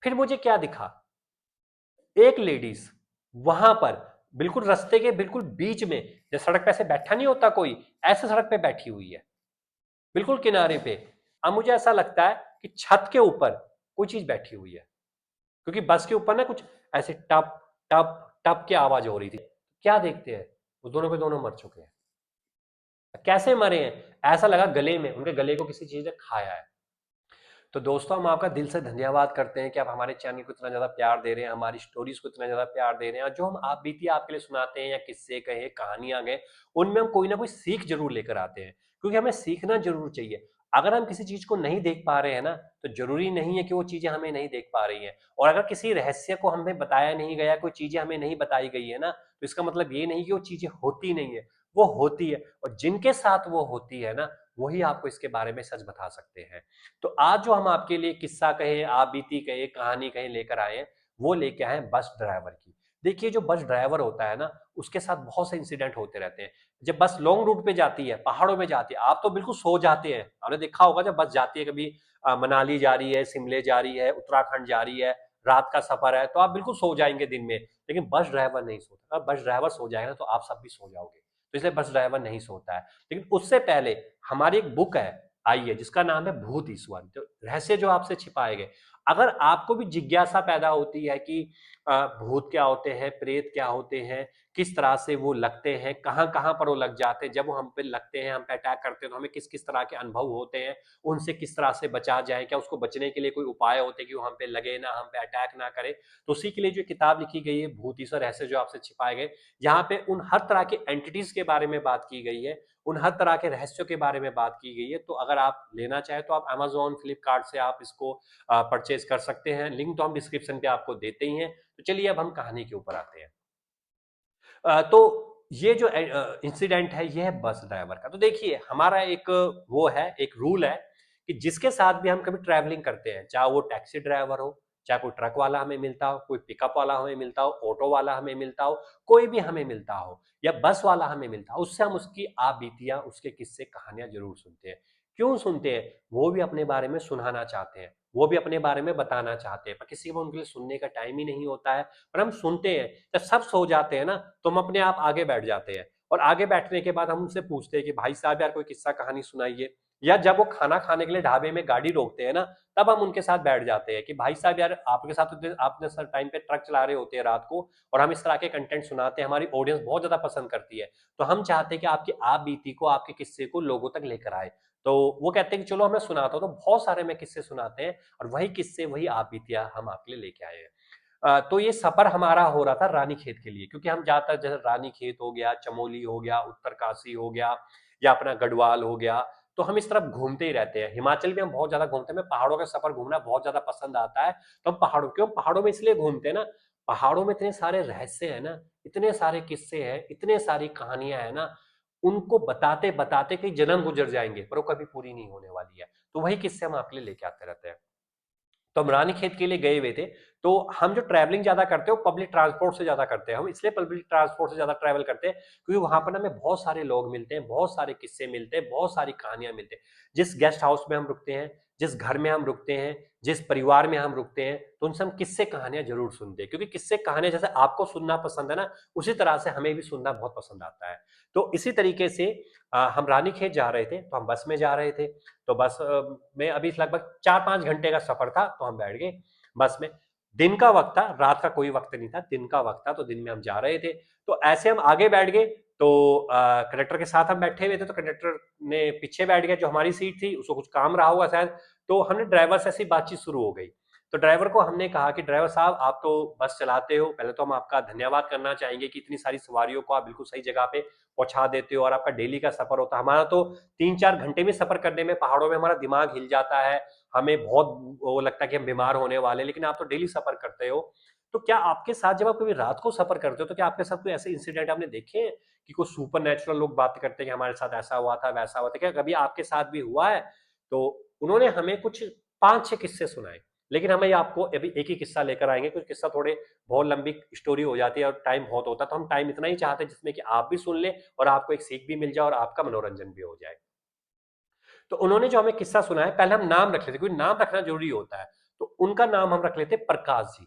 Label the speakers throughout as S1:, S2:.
S1: फिर मुझे क्या दिखा, एक लेडीज वहां पर बिल्कुल रास्ते के बिल्कुल बीच में, जैसे सड़क पे ऐसे बैठा नहीं होता कोई, ऐसे सड़क पे बैठी हुई है, बिल्कुल किनारे पे। अब मुझे ऐसा लगता है कि छत के ऊपर कोई चीज बैठी हुई है, क्योंकि बस के ऊपर ना कुछ ऐसे टप टप टप की आवाज हो रही थी। क्या देखते हैं, वो दोनों के दोनों मर चुके हैं। कैसे मरे हैं, ऐसा लगा गले में, उनके गले को किसी चीज ने खाया है। तो दोस्तों, हम आपका दिल से धन्यवाद करते हैं कि आप हमारे चैनल को इतना ज़्यादा प्यार दे रहे हैं, हमारी स्टोरीज को इतना ज़्यादा प्यार दे रहे हैं, और जो हम आप बीती आपके लिए सुनाते हैं या किस्से कहे, कहानियां गए, उनमें हम कोई ना कोई सीख जरूर लेकर आते हैं, क्योंकि हमें सीखना जरूर चाहिए। अगर हम किसी चीज को नहीं देख पा रहे हैं ना, तो जरूरी नहीं है कि वो चीजें हमें नहीं देख पा रही हैं। और अगर किसी रहस्य को हमें बताया नहीं गया, कोई चीजें हमें नहीं बताई गई है ना, तो इसका मतलब ये नहीं कि वो चीजें होती नहीं है, वो होती है। और जिनके साथ वो होती है ना, वही आपको इसके बारे में सच बता सकते हैं। तो आज जो हम आपके लिए किस्सा कहे, आप बीती कहे, कहानी कहे लेकर आए हैं, वो लेके आए हैं बस ड्राइवर की। देखिए, जो बस ड्राइवर होता है ना, उसके साथ बहुत से इंसिडेंट होते रहते हैं। जब बस लॉन्ग रूट पे जाती है, पहाड़ों में जाती है, आप तो बिल्कुल सो जाते हैं। आपने देखा होगा जब बस जाती है, कभी मनाली जा रही है, शिमले जा रही है, उत्तराखंड जा रही है, रात का सफर है, तो आप बिल्कुल सो जाएंगे दिन में। लेकिन बस ड्राइवर नहीं सोता। अगर बस ड्राइवर सो जाएगा ना, तो आप सब भी सो जाओगे। तो इसलिए बस ड्राइवर नहीं सोता है। लेकिन उससे पहले हमारी एक बुक है, आई है, जिसका नाम है भूत ईश्वर, तो रहस्य जो आपसे छिपाए गए। अगर आपको भी जिज्ञासा पैदा होती है कि भूत क्या होते हैं, प्रेत क्या होते हैं, किस तरह से वो लगते हैं, कहाँ कहाँ पर वो लग जाते हैं, जब वो हम पे लगते हैं, हम पे अटैक करते हैं, तो हमें किस किस तरह के अनुभव होते हैं, उनसे किस तरह से बचा जाए, क्या उसको बचने के लिए कोई उपाय होते हैं कि वो हम पे लगे ना, हम पे अटैक ना करे, तो उसी के लिए जो किताब लिखी गई है भूत ईश्वर रहस्य जो आपसे छिपाए गए, यहाँ पे उन हर तरह के एंटिटीज के बारे में बात की गई है, उन हर तरह के रहस्यों के बारे में बात की गई है। तो अगर आप लेना चाहें तो आप अमेजोन, फ्लिपकार्ट से आप इसको परचेज कर सकते हैं। लिंक तो हम डिस्क्रिप्शन पे आपको देते ही हैं। तो चलिए अब हम कहानी के ऊपर आते हैं। तो ये जो इंसिडेंट है, ये है बस ड्राइवर का। तो देखिए, हमारा एक वो है, एक रूल है कि जिसके साथ भी हम कभी ट्रैवलिंग करते हैं, चाहे वो टैक्सी ड्राइवर हो, चाहे कोई ट्रक वाला हमें मिलता हो, कोई पिकअप वाला हमें मिलता हो, ऑटो वाला हमें मिलता हो, कोई भी हमें मिलता हो, या बस वाला हमें मिलता हो, उससे हम उसकी आप बीतियां, उसके किस्से, कहानियां जरूर सुनते हैं। क्यों सुनते हैं? वो भी अपने बारे में सुनाना चाहते हैं, वो भी अपने बारे में बताना चाहते हैं, पर किसी को उनके लिए सुनने का टाइम ही नहीं होता है। पर हम सुनते हैं। जब सब सो जाते हैं ना, तो हम अपने आप आगे बैठ जाते हैं, और आगे बैठने के बाद हम उनसे पूछते हैं कि भाई साहब यार कोई किस्सा कहानी सुनाइए। या जब वो खाना खाने के लिए ढाबे में गाड़ी रोकते हैं ना, तब हम उनके साथ बैठ जाते हैं कि भाई साहब यार आपके साथ आपने सर टाइम पे ट्रक चला रहे होते हैं रात को, और हम इस तरह के कंटेंट सुनाते हैं, हमारी ऑडियंस बहुत ज्यादा पसंद करती है। तो हम चाहते हैं कि आपकी आप बीती को, आपके किस्से को लोगों तक लेकर आए। तो वो कहते हैं कि चलो, हमें सुनाता हो। तो बहुत सारे में किस्से सुनाते हैं, और वही किस्से, वही आप बीतिया हम आपके लिए लेके आए हैं। तो ये सफर हमारा हो रहा था रानीखेत के लिए, क्योंकि हम ज्यादातर जैसे रानीखेत हो गया, चमोली हो गया, उत्तरकाशी हो गया, या अपना गढ़वाल हो गया, तो हम इस तरफ घूमते ही रहते हैं। हिमाचल में हम बहुत ज्यादा घूमते हैं, हमें पहाड़ों का सफर घूमना बहुत ज्यादा पसंद आता है। तो हम पहाड़ों, क्यों पहाड़ों में इसलिए घूमते हैं ना, पहाड़ों में इतने सारे रहस्य है ना, इतने सारे किस्से हैं, इतने सारी कहानियां है ना, उनको बताते बताते कई जन्म गुजर जाएंगे, पर वो कभी पूरी नहीं होने वाली है। तो वही किस्से हम आपके लिए लेके आते रहते हैं। तो हम रानीखेत के लिए गए हुए थे। तो हम जो ट्रैवलिंग ज्यादा करते हैं, वो पब्लिक ट्रांसपोर्ट से ज्यादा करते हैं। हम इसलिए पब्लिक ट्रांसपोर्ट से ज्यादा ट्रैवल करते हैं, क्योंकि वहां पर हमें बहुत सारे लोग मिलते हैं, बहुत सारे किस्से मिलते हैं, बहुत सारी कहानियां मिलते हैं। जिस गेस्ट हाउस में हम रुकते हैं, जिस घर में हम रुकते हैं, जिस परिवार में हम रुकते हैं, तो उनसे हम किस्से कहानियां जरूर सुनते हैं, क्योंकि किस्से कहानियां जैसे आपको सुनना पसंद है ना, उसी तरह से हमें भी सुनना बहुत पसंद आता है। तो इसी तरीके से हम रानीखेत जा रहे थे, तो हम बस में जा रहे थे। तो बस में अभी लगभग 4-5 घंटे का सफर था, तो हम बैठ गए बस में। दिन का वक्त था, रात का कोई वक्त नहीं था, दिन का वक्त था, तो दिन में हम जा रहे थे। तो ऐसे हम आगे बैठ गए। तो कंडक्टर के साथ हम बैठे हुए थे, तो कंडक्टर ने पीछे बैठ गया, जो हमारी सीट थी, उसको कुछ काम रहा होगा शायद। तो हमने ड्राइवर से ऐसी बातचीत शुरू हो गई। तो ड्राइवर को हमने कहा कि ड्राइवर साहब, आप तो बस चलाते हो, पहले तो हम आपका धन्यवाद करना चाहेंगे कि इतनी सारी सवारियों को आप बिल्कुल सही जगह पे पहुंचा देते हो, और आपका डेली का सफर होता है। हमारा तो 3-4 घंटे में सफर करने में पहाड़ों में हमारा दिमाग हिल जाता है, हमें बहुत वो लगता है कि हम बीमार होने वाले, लेकिन आप तो डेली सफर करते हो। तो क्या आपके साथ, जब आप कभी रात को सफर करते हो, तो क्या आपके साथ कोई ऐसे इंसिडेंट आपने देखे हैं कि कोई सुपर नेचुरल, लोग बात करते हैं कि हमारे साथ ऐसा हुआ था, वैसा हुआ था, क्या कभी आपके साथ भी हुआ है? तो उन्होंने हमें कुछ 5-6 किस्से सुनाए। लेकिन हमें आपको अभी एक ही किस्सा लेकर आएंगे, कुछ किस्सा थोड़े बहुत लंबी स्टोरी हो जाती है और टाइम बहुत होता है, तो हम टाइम इतना ही चाहते हैं जिसमें कि आप भी सुन लें, और आपको एक सीख भी मिल जाए, और आपका मनोरंजन भी हो जाए। तो उन्होंने जो हमें किस्सा सुनाया, पहले हम नाम रख लेते, क्योंकि नाम रखना जरूरी होता है। तो उनका नाम हम रख लेते प्रकाश जी।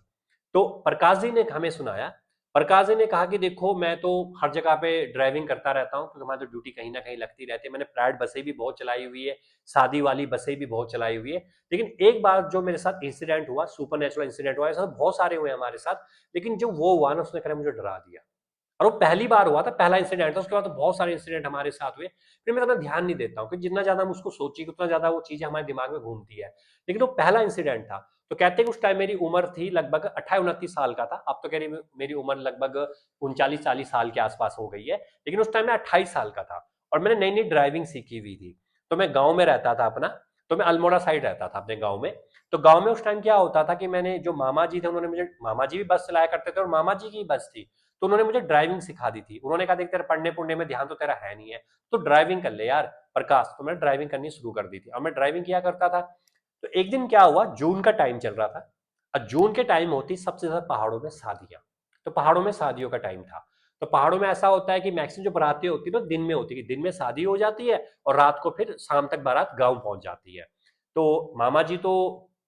S1: तो प्रकाश जी ने हमें सुनाया, प्रकाश जी ने कहा कि देखो मैं तो हर जगह पे ड्राइविंग करता रहता हूँ, क्योंकि हमारी तो ड्यूटी कहीं ना कहीं लगती रहती है, मैंने प्राइवेट बसें भी बहुत चलाई हुई है, शादी वाली बसें भी बहुत चलाई हुई है, लेकिन एक बार जो मेरे साथ इंसिडेंट हुआ, सुपर नेचुरल इंसिडेंट हुआ, ऐसा बहुत सारे हुए हमारे साथ, लेकिन जो वो हुआ ना, उसने कहा मुझे डरा दिया। और वो पहली बार हुआ था, पहला इंसिडेंट था, उसके बाद तो बहुत सारे इंसिडेंट हमारे साथ हुए, फिर मैं इतना ध्यान नहीं देता हूँ, कि जितना ज्यादा हम उसको सोचिए उतना ज्यादा वो चीजें हमारे दिमाग में घूमती है, लेकिन वो पहला इंसिडेंट था। तो कहते हैं उस टाइम मेरी उम्र थी लगभग 28-29 साल का था, अब तो कह रही मेरी उम्र लगभग 39-40 साल के आसपास हो गई है, लेकिन उस टाइम मैं 28 साल का था, और मैंने नई नई ड्राइविंग सीखी हुई थी। तो मैं गाँव में रहता था अपना, तो मैं अल्मोड़ा साइड रहता था अपने गाँव में। तो गाँव में उस टाइम क्या होता था कि मैंने जो मामा जी थे, उन्होंने मुझे, मामा जी भी बस चलाया करते थे और मामा जी की बस थी, तो उन्होंने मुझे ड्राइविंग सिखा दी थी। उन्होंने कहा देख तेरे पढ़ने पुढ़ने में ध्यान तो तेरा है नहीं है, तो ड्राइविंग कर ले यार प्रकाश। तो मैंने ड्राइविंग करनी शुरू कर दी थी, और मैं ड्राइविंग किया करता था। तो एक दिन क्या हुआ, जून का टाइम चल रहा था, और जून के टाइम होती सबसे ज्यादा पहाड़ों में शादियां। तो पहाड़ों में शादियों का टाइम था। तो पहाड़ों में ऐसा होता है कि मैक्सिमम जो बारातें होती है ना दिन में होती है, दिन में शादी हो जाती है और रात को फिर शाम तक बारात गांव पहुंच जाती है। तो मामा जी तो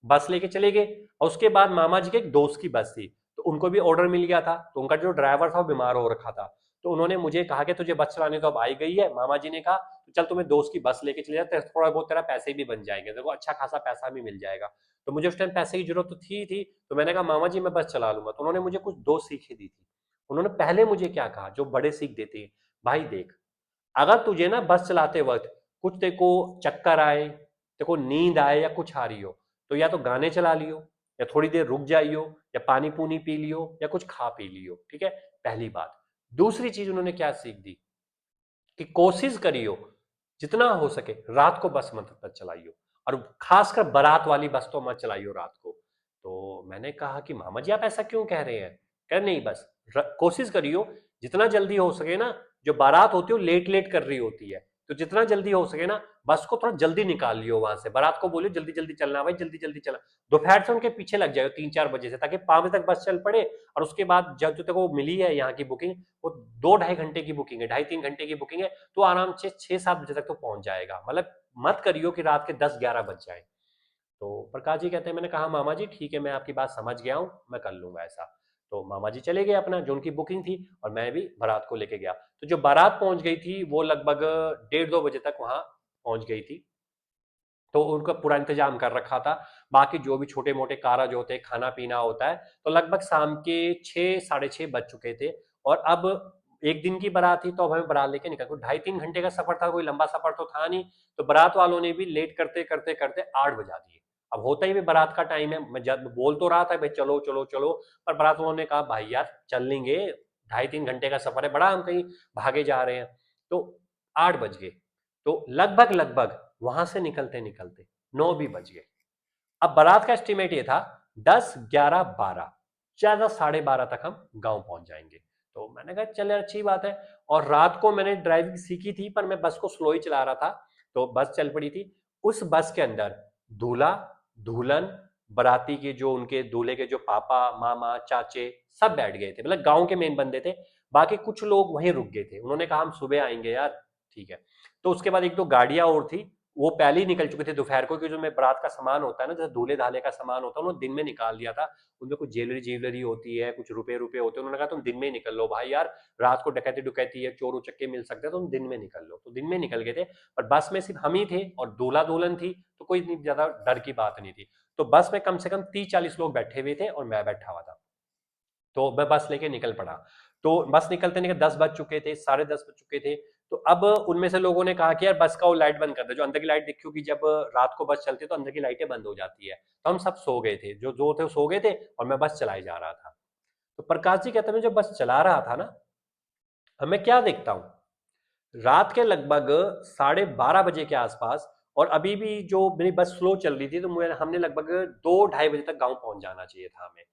S1: बस लेके चले गए, और उसके बाद मामा जी के एक दोस्त की बस थी, तो उनको भी ऑर्डर मिल गया था, तो उनका जो ड्राइवर था वो बीमार हो रखा था। तो उन्होंने मुझे कहा कि तुझे बस चलाने तो अब आई गई है, मामा जी ने कहा तो चल तुम्हें दोस्त की बस लेके चले जाते, थोड़ा बहुत तेरा पैसे भी बन जाएंगे, देखो अच्छा खासा पैसा भी मिल जाएगा। तो मुझे उस टाइम पैसे की जरूरत तो थी, तो मैंने कहा मामा जी मैं बस चला लूंगा। तो उन्होंने मुझे कुछ दो सीखें दी थी। उन्होंने पहले मुझे क्या कहा, जो बड़े सीख देते हैं, भाई देख, अगर तुझे ना बस चलाते वक्त कुछ तेरे को चक्कर आए, तेरे को नींद आए या कुछ आ रही हो, तो या तो गाने चला लियो, या थोड़ी देर रुक जाइयो, या पानी पूनी पी लियो, या कुछ खा पी लियो, ठीक है, पहली बात। दूसरी चीज उन्होंने क्या सीख दी, कि कोशिश करियो जितना हो सके रात को बस मत चलाइयो, और खासकर बारात वाली बस तो मत चलाइयो रात को। तो मैंने कहा कि मामा जी आप ऐसा क्यों कह रहे हैं, कह नहीं बस कोशिश करियो जितना जल्दी हो सके ना, जो बारात होती है वो लेट लेट कर रही होती है, तो जितना जल्दी हो सके ना बस को थोड़ा जल्दी निकाल लियो वहां से, बारात को बोलियो जल्दी जल्दी चलना भाई, जल्दी जल्दी चलना। दोपहर से उनके पीछे लग जाए 3-4 बजे से, ताकि 5 बजे तक बस चल पड़े, और उसके बाद जब तक वो मिली है यहाँ की बुकिंग, वो 2-2.5 घंटे की बुकिंग है, 2.5-3 घंटे की बुकिंग है, तो आराम से 6-7 बजे तक तो पहुंच जाएगा, मतलब मत करियो कि रात के 10-11 बज जाए। तो प्रकाश जी कहते हैं, मैंने कहा मामा जी ठीक है मैं आपकी बात समझ गया हूँ, मैं कर लूंगा ऐसा। तो मामा जी चले गए अपना, जो उनकी बुकिंग थी, और मैं भी बारात को लेके गया। तो जो बारात पहुंच गई थी वो लगभग 1:30-2 बजे तक वहां पहुंच गई थी। तो उनका पूरा इंतजाम कर रखा था, बाकी जो भी छोटे मोटे कार्य जो होते हैं, खाना पीना होता है, तो लगभग शाम के 6-6:30 बज चुके थे। और अब एक दिन की बारात थी, तो अब हमें बारात लेके निकल, 2.5-3 घंटे का सफर था, कोई लंबा सफर तो था नहीं। तो बारात वालों ने भी लेट करते करते करते 8 बजा दिए। अब होता ही भी बारात का टाइम है, मैं जब बोल तो रहा था भाई चलो चलो चलो, पर बारात वालों ने कहा भाई यार चल लेंगे, 2.5-3 घंटे का सफर है, बड़ा हम कहीं भागे जा रहे हैं। तो 8 बज गए, तो लगभग लगभग वहां से निकलते निकलते 9 भी बज गए। अब बारात का एस्टिमेट ये था 10-11-12, ज्यादा 12:30 तक हम गांव पहुंच जाएंगे। तो मैंने कहा चल यार अच्छी बात है। और रात को मैंने ड्राइविंग सीखी थी, पर मैं बस को स्लो ही चला रहा था, तो बस चल पड़ी थी। उस बस के अंदर दूल्हा, दुल्हन, बाराती के जो उनके दूल्हे के जो पापा, मामा, चाचे, सब बैठ गए थे, मतलब गांव के मेन बंदे थे। बाकी कुछ लोग वहीं रुक गए थे, उन्होंने कहा हम सुबह आएंगे यार, ठीक है। तो उसके बाद एक दो गाड़ियां और थी, वो पहले ही निकल चुके थे दोपहर को, क्योंकि जो में बारात का सामान होता है ना, जैसे दूल्हे धाले का सामान होता है, उन्होंने दिन में निकाल दिया था। उनमें कुछ ज्वेलरी ज्वेलरी होती है, कुछ रुपए रुपए होते हैं, उन्होंने कहा तुम दिन में निकल लो भाई यार, रात को डकैती डुकैती है, चोर उचक्के मिल सकते हैं, तुम दिन में निकल लो। तो दिन में निकल गए थे, पर बस में सिर्फ हम ही थे और दूल्हा दुल्हन थी, तो कोई ज्यादा डर की बात नहीं थी। तो बस में कम से कम 30-40 लोग बैठे हुए थे, और मैं बैठा हुआ था। तो मैं बस लेके निकल पड़ा। तो बस निकलते निकल 10 बज चुके थे, 10:30 बज चुके थे। तो अब उनमें से लोगों ने कहा कि यार बस का वो लाइट बंद कर दे, जो अंदर की लाइट देखी होगी, जब रात को बस चलती है तो अंदर की लाइटें बंद हो जाती है। तो हम सब सो गए थे, जो जो थे वो सो गए थे, और मैं बस चलाई जा रहा था। तो प्रकाश जी कहते हैं, मैं जब बस चला रहा था ना, अब मैं क्या देखता हूँ, रात के लगभग 12:30 बजे के आसपास, और अभी भी जो मेरी बस स्लो चल रही थी, तो हमने लगभग 2-2:30 बजे तक गांव पहुंच जाना चाहिए था हमें।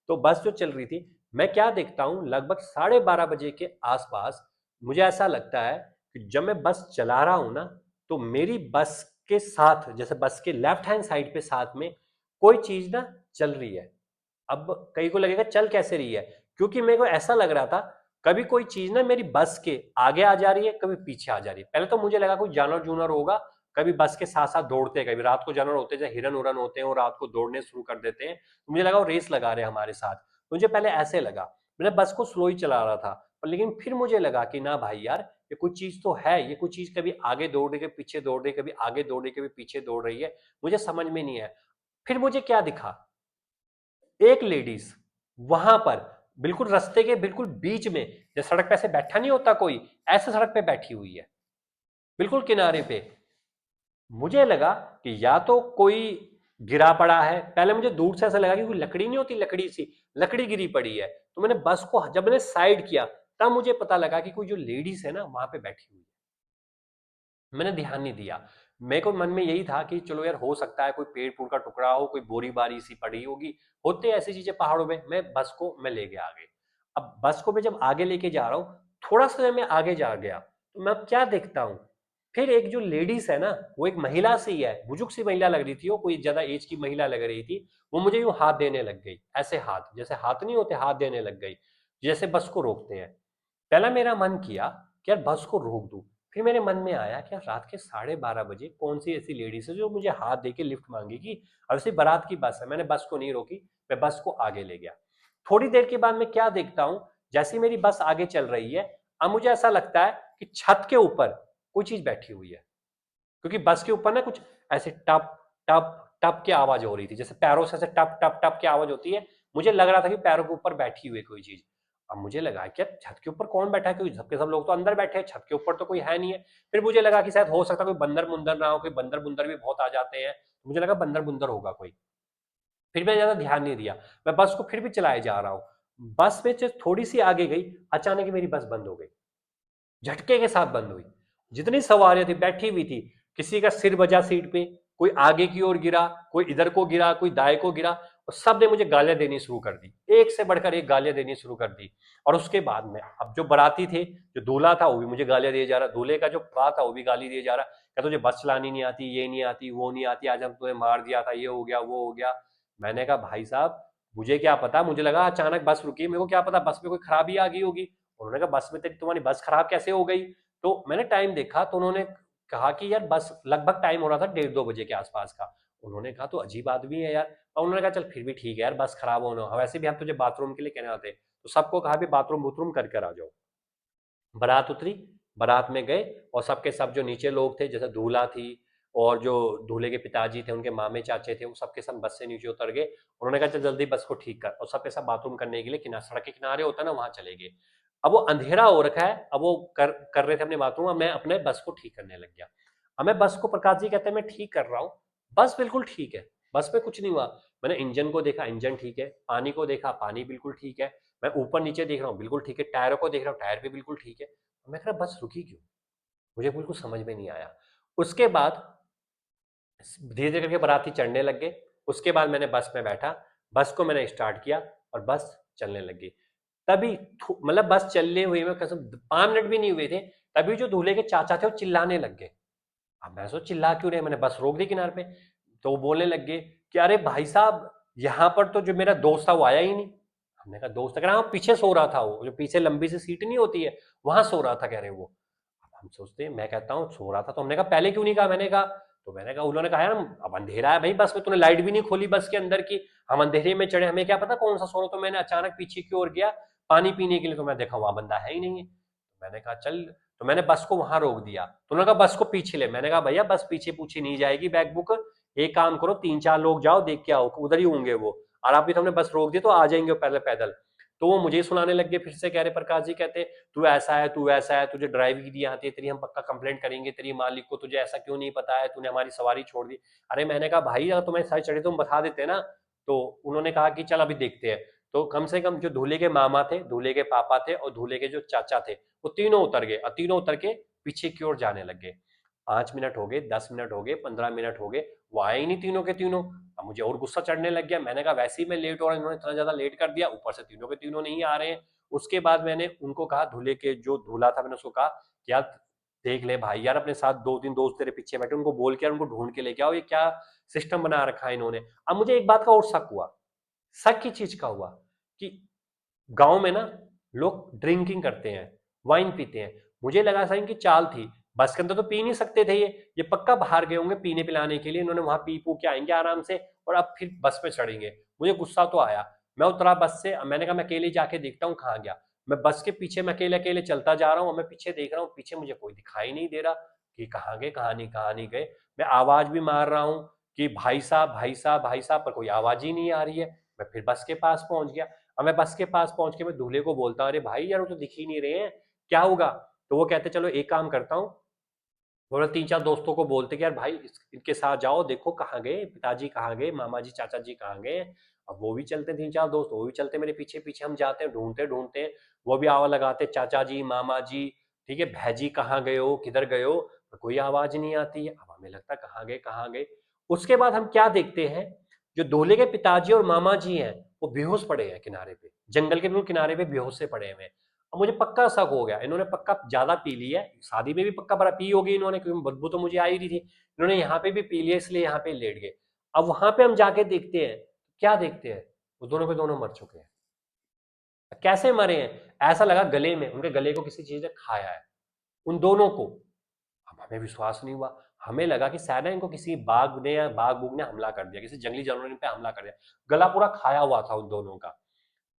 S1: तो बस जो चल रही थी, मैं क्या देखता हूं, लगभग 12:30 बजे के आसपास मुझे ऐसा लगता है कि जब मैं बस चला रहा हूं ना, तो मेरी बस के साथ, जैसे बस के लेफ्ट हैंड साइड पे साथ में कोई चीज ना चल रही है। अब कई को लगेगा चल कैसे रही है, क्योंकि मेरे को ऐसा लग रहा था कभी कोई चीज ना मेरी बस के आगे आ जा रही है, कभी पीछे आ जा रही है। पहले तो मुझे लगा कोई जानवर जूनर होगा, कभी बस के साथ साथ दौड़ते हैं, कभी रात को जानवर होते हैं जैसे हिरन उरन होते हैं और रात को दौड़ने शुरू कर देते हैं, तो मुझे लगा वो रेस लगा रहे हैं हमारे साथ। मुझे पहले ऐसे लगा, मैंने बस को स्लो ही चला रहा था, लेकिन फिर मुझे लगा कि ना भाई यार, ये कुछ चीज तो है, ये कुछ चीज कभी आगे दौड़ रही है, पीछे दौड़ रही है, कभी आगे दौड़ रही है, कभी पीछे दौड़ रही है, मुझे समझ में नहीं आया। फिर मुझे क्या दिखा, एक लेडीज वहां पर बिल्कुल रास्ते के बिल्कुल बीच में, जैसे सड़क पे ऐसे बैठा नहीं होता कोई, ऐसे सड़क पे बैठी हुई है, बिल्कुल किनारे पे। मुझे लगा कि या तो कोई गिरा पड़ा है, पहले मुझे दूर से ऐसा लगा कि कोई लकड़ी नहीं होती, लकड़ी सी लकड़ी गिरी पड़ी है। तो मैंने बस को जब मैंने साइड किया, तब मुझे पता लगा कि कोई जो लेडीज है ना वहां पे बैठी हुई है। मैंने ध्यान नहीं दिया, मेरे को मन में यही था कि चलो यार हो सकता है कोई पेड़ फूल का टुकड़ा हो, कोई बोरी बारी सी पड़ी होगी, होते ऐसी चीजें पहाड़ों में। मैं बस को मैं ले गया आगे। अब बस को मैं जब आगे लेके जा रहा हूँ, थोड़ा सा जब मैं आगे जा गया, तो मैं अब क्या देखता हूँ, फिर एक जो लेडीज है ना, वो एक महिला सी है, बुजुर्ग सी महिला लग रही थी, वो कोई ज्यादा एज की महिला लग रही थी। वो मुझे यूं हाथ देने लग गई, ऐसे हाथ, जैसे हाथ नहीं होते, हाथ देने लग गई, जैसे बस को रोकते हैं। पहला मेरा मन किया कि यार बस को रोक दूं। फिर मेरे मन में आया कि यार रात के 12:30 बजे कौन सी ऐसी लेडीज है जो मुझे हाथ दे के लिफ्ट मांगेगी, और ऐसी बारात की बस है। मैंने बस को नहीं रोकी, मैं बस को आगे ले गया। थोड़ी देर के बाद मैं क्या देखता हूं, जैसी मेरी बस आगे चल रही है, अब मुझे ऐसा लगता है कि छत के ऊपर कोई चीज बैठी हुई है, क्योंकि बस के ऊपर ना कुछ ऐसे टप टप टप की आवाज हो रही थी, जैसे पैरों से ऐसे टप टप टप की आवाज होती है। मुझे लग रहा था कि पैरों के ऊपर बैठी हुई है कोई चीज। अब मुझे लगा कि यार छत के ऊपर कौन बैठा है, क्योंकि सबके सब लोग तो अंदर बैठे हैं, छत के ऊपर तो कोई है नहीं है। फिर मुझे लगा कि शायद हो सकता है कोई बंदर मुंदर ना हो, कोई बंदर बुंदर भी बहुत आ जाते हैं, तो मुझे लगा बंदर बुंदर होगा कोई। फिर मैं ज्यादा ध्यान नहीं दिया, मैं बस को फिर भी चलाए जा रहा हूँ। बस में जब थोड़ी सी आगे गई, अचानक ही मेरी बस बंद हो गई, झटके के साथ बंद हुई। जितनी सवारियां थी बैठी हुई थी, किसी का सिर बजा सीट पे, कोई आगे की ओर गिरा, कोई इधर को गिरा, कोई दाएं को गिरा, और सब ने मुझे गालियां देनी शुरू कर दी, एक से बढ़कर एक गालियां देनी शुरू कर दी। और उसके बाद में अब जो बाराती थे, जो दूल्हा था वो भी मुझे गालियां दिए जा रहा, दूल्हे का जो बा था वो भी गाली दिए जा रहा, क्या तुझे बस चलानी नहीं आती, ये नहीं आती, वो नहीं आती, आज हम तुम्हें मार दिया था, ये हो गया वो हो गया। मैंने कहा भाई साहब, मुझे क्या पता, मुझे लगा अचानक बस रुकी, मेरे को क्या पता बस में कोई खराबी आ गई होगी। उन्होंने कहा बस में तेरी तुम्हारी बस खराब कैसे हो गई। तो मैंने टाइम देखा, तो उन्होंने कहा कि यार बस लगभग टाइम हो रहा था 1:30-2 बजे के आसपास का। उन्होंने कहा तो अजीब आदमी है यार, और उन्होंने कहा चल फिर भी ठीक है यार, बस खराब होना हो, वैसे भी हम तुझे बाथरूम के लिए कहने आते, तो सबको कहा भी बाथरूम बूथरूम करके आ जाओ। बारात उतरी, बारात में गए, और सबके सब जो नीचे लोग थे, जैसे दूल्हा थी और जो दूल्हे के पिताजी थे, उनके मामे चाचे थे, वो सबके सब बस से नीचे उतर गए। उन्होंने कहा चल जल्दी बस को ठीक कर, और सबके सब बाथरूम करने के लिए किनारे, सड़क के किनारे होता है ना, वहां चले गए। अब वो अंधेरा हो रखा है, अब वो कर रहे थे अपने बाथरूम, अब मैं अपने बस को ठीक करने लग गया। अब मैं बस को, प्रकाश जी कहते हैं, मैं ठीक कर रहा हूँ, बस बिल्कुल ठीक है, बस में कुछ नहीं हुआ। मैंने इंजन को देखा, इंजन ठीक है, पानी को देखा, पानी बिल्कुल ठीक है, मैं ऊपर नीचे देख रहा हूँ, बिल्कुल ठीक है, टायरों को देख रहा हूँ, टायर भी बिल्कुल ठीक है। मैं कह रहा बस रुकी क्यों, मुझे बिल्कुल समझ में नहीं आया। उसके बाद धीरे धीरे करके बाराती चढ़ने लग गए। उसके बाद मैंने बस में बैठा, बस को मैंने स्टार्ट किया, और बस चलने लगी। तभी मतलब बस चलने हुए में कसम 5 मिनट भी नहीं हुए थे, तभी जो दूल्हे के चाचा थे वो चिल्लाने लग गए। अब मैं सोच चिल्ला क्यों रहे, मैंने बस रोक दी किनारे पे। तो वो बोलने लग गए कि अरे भाई साहब, यहाँ पर तो जो मेरा दोस्त था वो आया ही नहीं। हमने कहा दोस्त, कह रहा हाँ पीछे सो रहा था, वो जो पीछे लंबी सी सीट नहीं होती है, वहां सो रहा था, कह रहे वो। अब हम सोचते हैं, मैं कहता हूँ सो रहा था, तो हमने कहा पहले क्यों नहीं कहा, मैंने कहा। तो मैंने कहा, उन्होंने कहा यार अब अंधेरा है भाई, बस में तूने लाइट भी नहीं खोली बस के अंदर की, हम अंधेरे में चढ़े, हमें क्या पता कौन सा सो रहा। तो मैंने अचानक पीछे की ओर गया पानी पीने के लिए, तो मैं देखा वहां बंदा है ही नहीं है। तो मैंने कहा चल, तो मैंने बस को वहां रोक दिया, तो उन्होंने कहा बस को पीछे ले। मैंने कहा भैया बस पीछे पूछे नहीं जाएगी, बैक बुक, एक काम करो 3-4 लोग जाओ, देख के आओ, उधर ही होंगे वो, और आप भी तो हमने बस रोक दी तो आ जाएंगे पैदल पैदल। तो वो मुझे सुनाने लग गए, फिर से कह रहे प्रकाश जी कहते, तू ऐसा है, तू ऐसा है, तुझे ड्राइविंग नहीं आती है, तेरी हम पक्का कंप्लेंट करेंगे तेरी मालिक को, तुझे ऐसा क्यों नहीं पता है, तूने हमारी सवारी छोड़ दी। अरे मैंने कहा भाई अगर तुम्हें सारी चढ़ी तुम बता देते ना। तो उन्होंने कहा कि चल अभी देखते हैं। तो कम से कम जो दूल्हे के मामा थे, दूल्हे के पापा थे, और दूल्हे के जो चाचा थे, वो तीनों उतर गए, और तीनों उतर के पीछे की ओर जाने लग गए। 5 मिनट हो गए, 10 मिनट हो गए, 15 मिनट हो गए, वो आए ही नहीं तीनों के तीनों। अब मुझे और गुस्सा चढ़ने लग गया, मैंने कहा वैसे ही मैं लेट हो रहा हूँ, इन्होंने इतना ज्यादा लेट कर दिया, ऊपर से तीनों के तीनों नहीं आ रहे हैं। उसके बाद मैंने उनको कहा, दूल्हे के जो दूल्हा था, मैंने उसको कहा कि यार देख ले भाई, यार अपने साथ 2-3 दोस्त तेरे पीछे बैठे, उनको बोल के यार उनको ढूंढ के लेके आओ, ये क्या सिस्टम बना रखा है इन्होंने। अब मुझे एक बात का और शक हुआ, शक की चीज का हुआ, कि गांव में ना लोग ड्रिंकिंग करते हैं, वाइन पीते हैं। मुझे लगा था इनकी चाल थी, बस के अंदर तो पी नहीं सकते थे ये पक्का बाहर गए होंगे पीने पिलाने के लिए, इन्होंने वहां पी पू के आएंगे आराम से और अब फिर बस पे चढ़ेंगे। मुझे गुस्सा तो आया, मैं उतरा बस से, मैंने कहा मैं अकेले जाके देखता हूँ कहाँ गया। मैं बस के पीछे मैं अकेले अकेले चलता जा रहा हूँ और मैं पीछे देख रहा हूँ, पीछे मुझे कोई दिखाई नहीं दे रहा कि कहाँ गए कहाँ नहीं गए। मैं आवाज भी मार रहा हूँ कि भाई साहब भाई साहब भाई साहब, पर कोई आवाज ही नहीं आ रही है। मैं फिर बस के पास पहुंच गया। अब मैं बस के पास पहुंच के मैं दूल्हे को बोलता हूँ, अरे भाई यार वो तो दिख ही नहीं रहे हैं, क्या होगा? तो वो कहते चलो एक काम करता हूँ, वो तीन चार दोस्तों को बोलते कि यार भाई इनके साथ जाओ, देखो कहाँ गए पिताजी, कहाँ गए मामा जी चाचा जी, कहाँ गए। अब वो भी चलते, तीन चार दोस्त वो भी चलते मेरे पीछे पीछे, हम जाते हैं ढूंढते ढूंढते, वो भी आवाज लगाते चाचा जी मामा जी, ठीक है भैजी कहाँ गए हो किधर गए हो, पर कोई आवाज नहीं आती है। अब हमें लगता कहाँ गए कहाँ गए। उसके बाद हम क्या देखते हैं, जो दूल्हे के पिताजी और मामा जी हैं वो बेहोश पड़े हैं किनारे पे, जंगल के बिल्कुल किनारे पे बेहोश से पड़े हुए हैं। अब मुझे पक्का शक हो गया इन्होंने पक्का ज्यादा पी लिया है, शादी में भी पक्का बड़ा पी होगी इन्होंने, क्योंकि बदबू तो मुझे आ ही रही थी, इन्होंने यहाँ पे भी पी लिया इसलिए यहाँ पे लेट गए। अब वहां पे हम जाके देखते हैं, क्या देखते हैं, वो दोनों के दोनों मर चुके हैं। कैसे मरे हैं? ऐसा लगा गले में, उनके गले को किसी चीज ने खाया है उन दोनों को। अब हमें विश्वास नहीं हुआ, हमें लगा कि शायद इनको किसी बाघ ने या बाघ बूघ ने हमला कर दिया, किसी जंगली जानवर ने इन पे हमला कर दिया, गला पूरा खाया हुआ था उन दोनों का।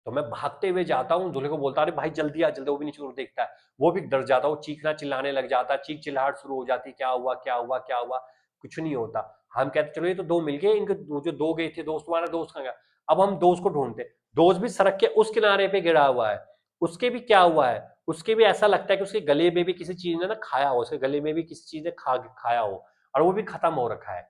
S1: तो मैं भागते हुए जाता हूँ, दूल्हे को बोलता, अरे भाई जल्दी आ जल्दी, वो भी नीचे को देखता है, वो भी डर जाता है, वो चीखना चिल्लाने लग जाता है, चीख चिल्लाहट शुरू हो जाती, क्या हुआ क्या हुआ क्या हुआ, कुछ नहीं होता। हम कहते चलो ये तो दो मिल गए, इनके जो दो गए थे दोस्त, तुम्हारा दोस्त कहाँ गया? अब हम दोस्त को ढूंढते, दोस्त भी सड़क के उस किनारे पे गिरा हुआ है, उसके भी क्या हुआ है, उसके भी ऐसा लगता है कि उसके गले में भी किसी चीज ने ना खाया हो, उसके गले में भी किसी चीज ने खाया हो और वो भी खत्म हो रखा है।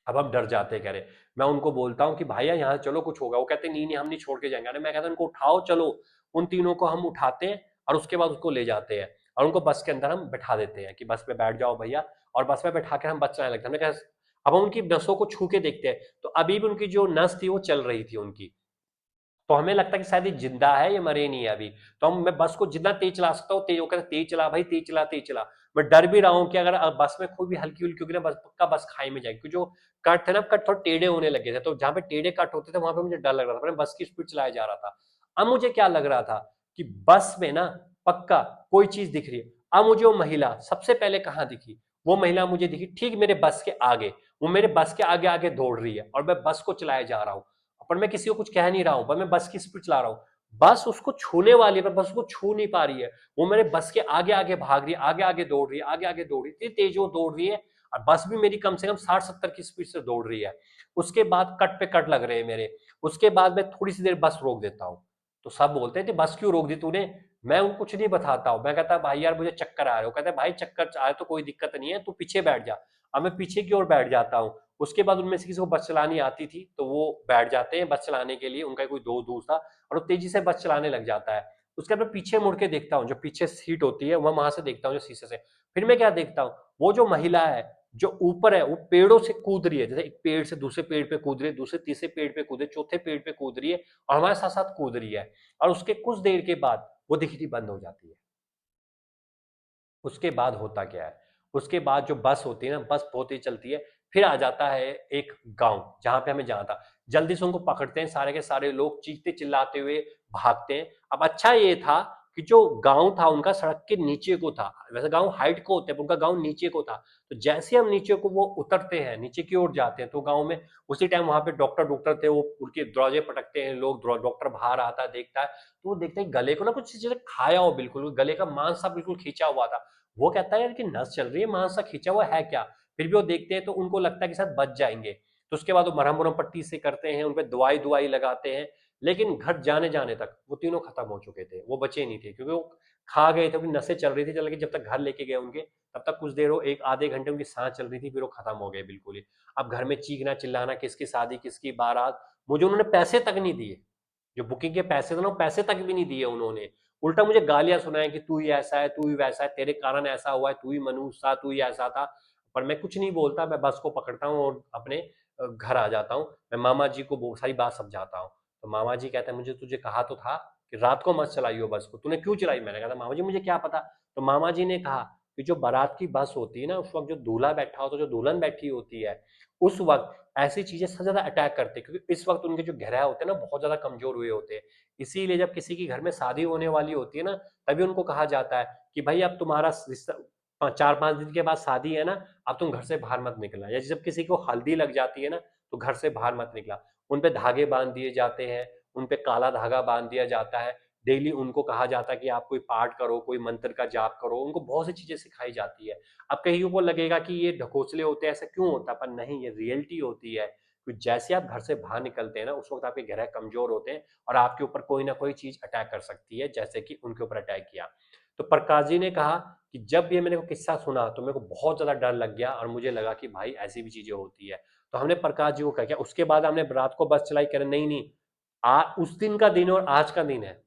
S1: अब हम डर जाते कह रहे, मैं उनको बोलता हूँ कि भैया यहाँ चलो कुछ होगा, वो कहते नहीं नहीं हम नहीं छोड़ के जाएंगे। अरे मैं कहता हूँ उनको उठाओ चलो, उन तीनों को हम उठाते हैं और उसके बाद उसको ले जाते हैं और उनको बस के अंदर हम बैठा देते हैं कि बस में बैठ जाओ भैया, और बस में बैठा के हम बस चलाने लगते हैं। हमने कहा अब हम उनकी नसों को छू के देखते हैं, तो अभी भी उनकी जो नस थी वो चल रही थी उनकी, तो हमें लगता है कि शायद ये जिंदा है, ये मरे नहीं है अभी। तो हम, मैं बस को जितना तेज चला सकता हूँ तेज, वो कहते तेज चला भाई तेज चला तेज चला। मैं डर भी रहा हूँ कि अगर बस में कोई भी हल्की हुल्की होगी ना, बस पक्का बस खाई में जाएगी, क्योंकि जो कट थे ना कट थोड़े टेढ़े होने लगे थे, तो जहां पे टेढ़े कट होते थे वहां पे मुझे डर लग रहा था, मैं बस की स्पीड चलाया जा रहा था। अब मुझे क्या लग रहा था कि बस में ना पक्का कोई चीज दिख रही है। अब मुझे वो महिला सबसे पहले कहाँ दिखी, वो महिला मुझे दिखी ठीक मेरे बस के आगे, वो मेरे बस के आगे आगे दौड़ रही है और मैं बस को चलाया जा रहा हूँ, पर मैं किसी को कुछ कह नहीं रहा हूं, पर मैं बस की स्पीड चला रहा हूँ। बस उसको छूने वाली है पर बस उसको छू नहीं पा रही है, वो मेरे बस के आगे आगे भाग रही है, आगे आगे दौड़ रही है, आगे आगे दौड़ रही है, इतनी तेज वो दौड़ रही है और बस भी मेरी कम से कम 60-70 की स्पीड से दौड़ रही है। उसके बाद कट पे कट लग रहे हैं मेरे, उसके बाद मैं थोड़ी सी देर बस रोक देता हूँ, तो सब बोलते हैं बस क्यों रोक दी तूने? मैं उनको कुछ नहीं बताता हूँ, मैं कहता भाई यार मुझे चक्कर आ रहे हो, कहते हैं भाई चक्कर आए तो कोई दिक्कत नहीं है, तू पीछे बैठ जा। अब मैं पीछे की ओर बैठ जाता हूँ। उसके बाद उनमें से किसी को बस चलानी आती थी तो वो बैठ जाते हैं बस चलाने के लिए, उनका कोई दो दोस्त था और वो तेजी से बस चलाने लग जाता है। उसके बाद मैं पीछे मुड़ के देखता हूँ, जो पीछे सीट होती है वहां से देखता हूँ जो शीशे से। फिर मैं क्या देखता हूँ, वो जो महिला है जो ऊपर है वो पेड़ों से कूद रही है, जैसे एक पेड़ से दूसरे पेड़ पे कूद रही है, दूसरे तीसरे पेड़ पे कूद रही है, चौथे पेड़ पे कूद रही है और हमारे साथ साथ कूद रही है। और उसके कुछ देर के बाद वो दिखनी बंद हो जाती है। उसके बाद होता क्या है, उसके बाद जो बस होती है ना, बस बहुत तेज चलती है, फिर आ जाता है एक गांव जहां पे हमें जाना था। जल्दी से उनको पकड़ते हैं, सारे के सारे लोग चीखते चिल्लाते हुए भागते हैं। अब अच्छा ये था कि जो गांव था उनका सड़क के नीचे को था, वैसे गांव हाइट को होते हैं उनका गांव नीचे को था। तो जैसे हम नीचे को वो उतरते हैं, नीचे की ओर जाते हैं, तो गांव में उसी टाइम वहां पे डॉक्टर डॉक्टर थे, वो उनके दरवाजे पटकते हैं लोग, डॉक्टर बाहर आता है देखता है, तो वो देखते हैं गले को ना कुछ चीजें खाया हो, बिल्कुल गले का मांस सा बिल्कुल खींचा हुआ था। वो कहता है यार कि नस चल रही है, मांस सा खींचा हुआ है क्या? फिर भी वो देखते हैं तो उनको लगता है कि शायद बच जाएंगे। तो उसके बाद वो मरहम वरहम पट्टी से करते हैं, उनपे दवाई दुआई लगाते हैं। लेकिन घर जाने जाने तक वो तीनों खत्म हो चुके थे, वो बचे नहीं थे, क्योंकि वो खा गए थे, उनकी नसें चल रही थी, चल के जब तक घर लेके गए उनके, तब तक कुछ देर हो, एक आधे घंटे उनकी सांस चल रही थी, फिर वो खत्म हो गए बिल्कुल ही। अब घर में चीखना चिल्लाना, किसकी शादी किसकी बारात, मुझे उन्होंने पैसे तक नहीं दिए, जो बुकिंग के पैसे थे ना पैसे तक भी नहीं दिए उन्होंने। उल्टा मुझे गालियां सुनाए कि तू ही ऐसा है, तू ही वैसा है, तेरे कारण ऐसा हुआ है, तू ही मनुष्य था, तू ही ऐसा था। पर मैं कुछ नहीं बोलता, मैं बस को पकड़ता हूँ और अपने घर आ जाता हूँ। मैं मामा जी को बहुत सारी बात समझाता हूँ, तो मामा जी कहते हैं मुझे तुझे कहा तो था कि रात को मत चलाइयो बस को, तूने क्यों चलाई? मैंने कहा मामा जी मुझे क्या पता। तो मामा जी ने कहा कि जो बारात की बस होती है ना, उस वक्त जो दूल्हा बैठा होता है, जो दुल्हन बैठी होती है, उस वक्त ऐसी चीजें सबसे ज्यादा अटैक करते हैं, क्योंकि इस वक्त उनके जो ग्रह होते हैं ना बहुत ज्यादा कमजोर हुए होते हैं। इसीलिए जब किसी की घर में शादी होने वाली होती है ना, तभी उनको कहा जाता है कि भाई अब तुम्हारा रिश्ता, 4-5 दिन के बाद शादी है ना, अब तुम घर से बाहर मत निकलना। या जब किसी को हल्दी लग जाती है ना, तो घर से बाहर मत निकला। उन पे धागे बांध दिए जाते हैं, उन पे काला धागा बांध दिया जाता है। डेली उनको कहा जाता है कि आप कोई पाठ करो, कोई मंत्र का जाप करो, उनको बहुत सी चीजें सिखाई जाती है। अब कईयों को लगेगा कि ये ढकोसले होते हैं, ऐसा क्यों होता है, पर नहीं, ये रियलिटी होती है। कि जैसे आप घर से बाहर निकलते हैं ना, उस वक्त आपके ग्रह कमजोर होते हैं और आपके ऊपर कोई ना कोई चीज अटैक कर सकती है, जैसे कि उनके ऊपर अटैक किया। तो प्रकाश जी ने कहा कि जब ये मैंने को किस्सा सुना तो मेरे को बहुत ज्यादा डर लग गया और मुझे लगा कि भाई ऐसी भी चीजें होती है। तो हमने प्रकाश जी को कहा, उसके बाद हमने रात को बस चलाई, कह रहे नहीं नहीं, उस दिन का दिन और आज का दिन है,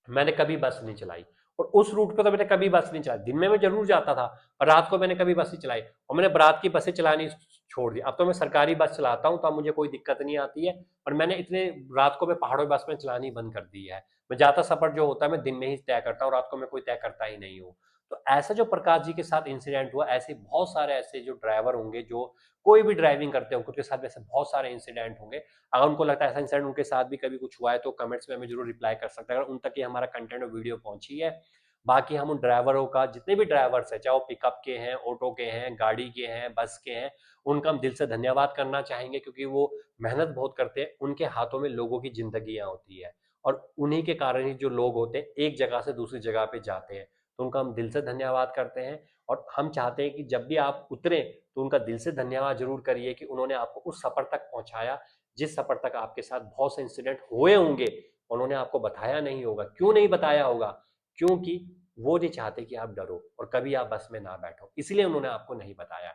S1: मैंने कभी बस नहीं चलाई। और उस रूट पे तो मैंने कभी बस नहीं चलाई। दिन में मैं जरूर जाता था, पर रात को मैंने कभी बस नहीं चलाई। और मैंने रात की बसें चलानी छोड़ दी। अब तो मैं सरकारी बस चलाता हूँ, तो अब मुझे कोई दिक्कत नहीं आती है। पर मैंने इतने रात को मैं पहाड़ों बस में चलानी बंद कर दी है। मैं ज्यादा सफर जो होता है मैं दिन में ही तय करता हूँ, रात को मैं कोई तय करता ही नहीं हूँ। तो ऐसा जो प्रकाश जी के साथ इंसिडेंट हुआ, ऐसे बहुत सारे ऐसे जो ड्राइवर होंगे, जो कोई भी ड्राइविंग करते होंगे, उनके साथ वैसे बहुत सारे इंसिडेंट होंगे। अगर उनको लगता है ऐसा इंसिडेंट उनके साथ भी कभी कुछ हुआ है, तो कमेंट्स में हमें जरूर रिप्लाई कर सकते हैं, अगर उन तक ये हमारा कंटेंट और वीडियो पहुंची है। बाकी हम उन ड्राइवरों का, जितने भी ड्राइवर्स है, चाहे वो पिकअप के हैं, ऑटो के हैं, गाड़ी के हैं, बस के हैं, उनका हम दिल से धन्यवाद करना चाहेंगे, क्योंकि वो मेहनत बहुत करते हैं। उनके हाथों में लोगों की जिंदगियां होती है, और उन्हीं के कारण ही जो लोग होते हैं एक जगह से दूसरी जगह पे जाते हैं। तो उनका हम दिल से धन्यवाद करते हैं। और हम चाहते हैं कि जब भी आप उतरे, तो उनका दिल से धन्यवाद जरूर करिए कि उन्होंने आपको उस सफर तक पहुंचाया, जिस सफर तक आपके साथ बहुत से इंसिडेंट हुए होंगे। उन्होंने आपको बताया नहीं होगा। क्यों नहीं बताया होगा? क्योंकि वो नहीं चाहते कि आप डरो और कभी आप बस में ना बैठो, इसलिए उन्होंने आपको नहीं बताया।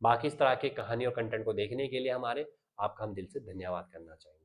S1: बाकी इस तरह के कहानी और कंटेंट को देखने के लिए हमारे, आपका हम दिल से धन्यवाद करना चाहेंगे।